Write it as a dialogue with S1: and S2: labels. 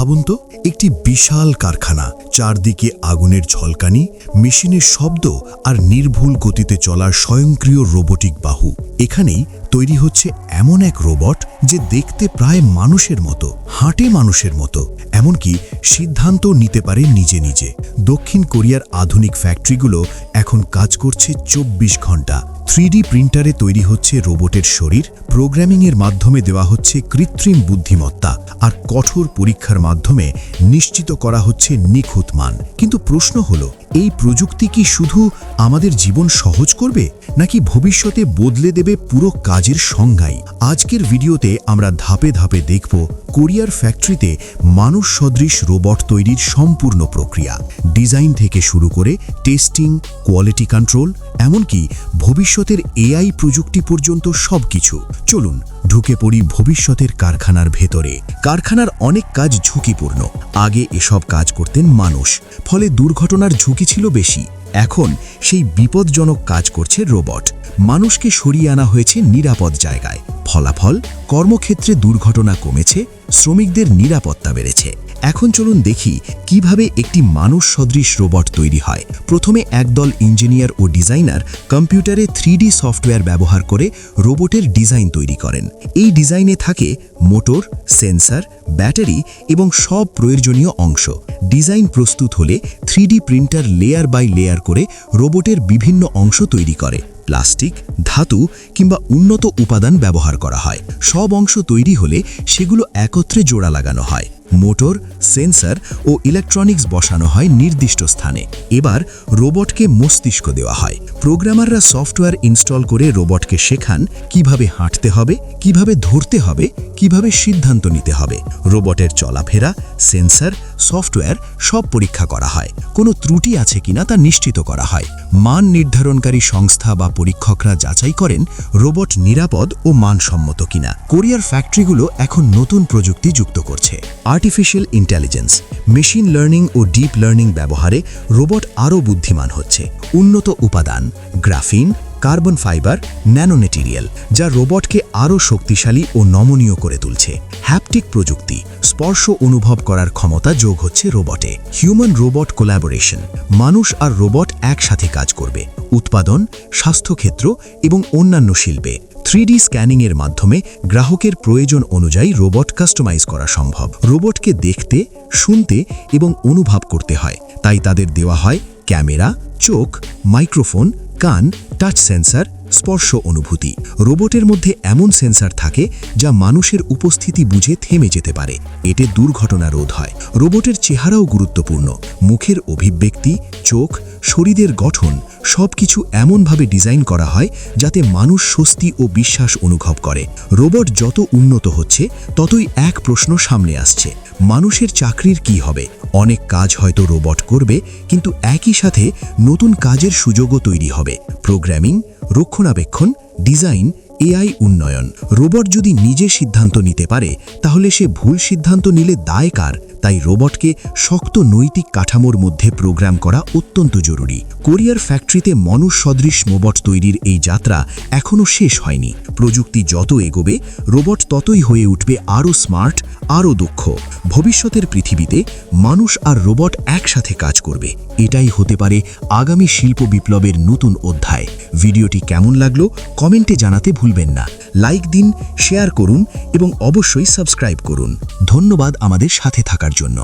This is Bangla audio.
S1: ভাবুন তো, একটি বিশাল কারখানা, চারদিকে আগুনের ঝলকানি, মেশিনের শব্দ আর নির্ভুল গতিতে চলার স্বয়ংক্রিয় রোবোটিক বাহু। এখানেই তৈরি হচ্ছে এমন এক রোবট যে দেখতে প্রায় মানুষের মতো, হাঁটে মানুষের মতো, এমনকি সিদ্ধান্ত নিতে পারে নিজে নিজে। দক্ষিণ কোরিয়ার আধুনিক ফ্যাক্টরিগুলো এখন কাজ করছে 24 ঘন্টা। 3D প্রিন্টারে তৈরি হচ্ছে রোবটের শরীর, প্রোগ্রামিংয়ের মাধ্যমে দেওয়া হচ্ছে কৃত্রিম বুদ্ধিমত্তা, আর কঠোর পরীক্ষার মাধ্যমে নিশ্চিত করা হচ্ছে নিখুঁত মান। কিন্তু প্রশ্ন হলো, এই প্রযুক্তি কি শুধু আমাদের জীবন সহজ করবে, নাকি ভবিষ্যতে বদলে দেবে পুরো কাজের সংজ্ঞাই? আজকের ভিডিওতে আমরা ধাপে ধাপে দেখব কোরিয়ার ফ্যাক্টরিতে মানুষ সদৃশ রোবট তৈরির সম্পূর্ণ প্রক্রিয়া, ডিজাইন থেকে শুরু করে টেস্টিং, কোয়ালিটি কন্ট্রোল, এমনকি ভবিষ্যতের এআই প্রযুক্তি পর্যন্ত সবকিছু। চলুন ঢুকে পড়ি ভবিষ্যতের কারখানার ভেতরে। কারখানার অনেক কাজ ঝুঁকিপূর্ণ। আগে এসব কাজ করতেন মানুষ, ফলে দুর্ঘটনার ঝুঁকি ছিল বেশি। এখন সেই বিপজ্জনক কাজ করছে রোবট। মানুষকে সরিয়ে আনা হয়েছে নিরাপদ জায়গায়। ফলাফল, কর্মক্ষেত্রে দুর্ঘটনা কমেছে, শ্রমিকদের নিরাপত্তা বেড়েছে। এখন চলুন দেখি কিভাবে একটি মানুষ সদৃশ রোবট তৈরি হয়। প্রথমে একদল ইঞ্জিনিয়ার ও ডিজাইনার কম্পিউটারে 3D সফটওয়্যার ব্যবহার করে রোবটের ডিজাইন তৈরি করেন। এই ডিজাইনে থাকে মোটর, সেন্সর, ব্যাটারি এবং সব প্রয়োজনীয় অংশ। ডিজাইন প্রস্তুত হলে 3D printer layer by layer করে রোবটের বিভিন্ন অংশ তৈরি করে। প্লাস্টিক, ধাতু কিংবা উন্নত উপাদান ব্যবহার করা হয়। সব অংশ তৈরি হলে সেগুলো একত্রে জোড়া লাগানো হয়। মোটর, সেন্সর ও ইলেকট্রনিক্স বসানো হয় নির্দিষ্ট স্থানে। এবার রোবটকে মস্তিষ্ক দেওয়া হয়। প্রোগ্রামাররা সফটওয়্যার ইনস্টল করে রোবটকে শেখান কিভাবে হাঁটতে হবে, কিভাবে ধরতে হবে, কিভাবে সিদ্ধান্ত নিতে হবে। রোবটের চলাফেরা, সেন্সর, সফটওয়্যার সব পরীক্ষা করা হয়। কোনো ত্রুটি আছে কিনা তা নিশ্চিত করা হয়। মান নির্ধারণকারী সংস্থা বা পরীক্ষকরা যাচাই করেন রোবট নিরাপদ ও মানসম্মত কিনা। কোরিয়ার ফ্যাক্টরিগুলো এখন নতুন প্রযুক্তি যুক্ত করছে। আর্টিফিশিয়াল ইন্টেলিজেন্স, মেশিন লার্নিং ও ডিপ লার্নিং ব্যবহারে রোবট আরও বুদ্ধিমান হচ্ছে। উন্নত উপাদান, graphene, carbon fibre, nano material, যা রোবটকে আরও শক্তিশালী ও নমনীয় করে তুলছে। হ্যাপটিক প্রযুক্তি, স্পর্শ অনুভব করার ক্ষমতা যোগ হচ্ছে রোবটে। হিউম্যান রোবট কোলাবোরেশন, মানুষ আর রোবট একসাথে কাজ করবে উৎপাদন, স্বাস্থ্যক্ষেত্র এবং অন্যান্য শিল্পে। 3D স্ক্যানিংয়ের মাধ্যমে গ্রাহকের প্রয়োজন অনুযায়ী রোবট কাস্টমাইজ করা সম্ভব। রোবটকে দেখতে, শুনতে এবং অনুভব করতে হয়, তাই তাদের দেওয়া হয় ক্যামেরা, চোখ, মাইক্রোফোন, কান, টাচ সেন্সর, স্পর্শ অনুভূতি। রোবটের মধ্যে এমন সেন্সর থাকে যা মানুষের উপস্থিতি বুঝে থেমে যেতে পারে। এতে দুর্ঘটনা রোধ হয়। রোবটের চেহারাও গুরুত্বপূর্ণ। মুখের অভিব্যক্তি, চোখ, শরীরের গঠন সবকিছু এমনভাবে ডিজাইন করা হয় যাতে মানুষ স্বস্তি ও বিশ্বাস অনুভব করে। রোবট যত উন্নত হচ্ছে ততই এক প্রশ্ন সামনে আসছে, মানুষের চাকরির কি হবে? অনেক কাজ হয়তো রোবট করবে, কিন্তু একই সাথে নতুন কাজের সুযোগও তৈরি হবে। প্রোগ্রামিং, রক্ষণাবেক্ষণ, ডিজাইন, এআই উন্নয়ন। রোবট যদি নিজে সিদ্ধান্ত নিতে পারে, তাহলে সে ভুল সিদ্ধান্ত নিলে দায় কার? তাই রোবটকে শক্ত নৈতিক কাঠামোর মধ্যে প্রোগ্রাম করা অত্যন্ত জরুরি। কোরিয়ার ফ্যাক্টরিতে মানুষ সদৃশ রোবট তৈরির এই যাত্রা এখনও শেষ হয়নি। প্রযুক্তি যত এগোবে, রোবট ততই হয়ে উঠবে আরও স্মার্ট, আরও দক্ষ। ভবিষ্যতের পৃথিবীতে মানুষ আর রোবট একসাথে কাজ করবে। এটাই হতে পারে আগামী শিল্প বিপ্লবের নতুন অধ্যায়। ভিডিওটি কেমন লাগলো কমেন্টে জানাতে ভুলবেন না। লাইক দিন, শেয়ার করুন এবং অবশ্যই সাবস্ক্রাইব করুন। ধন্যবাদ আমাদের সাথে থাকার জন্য।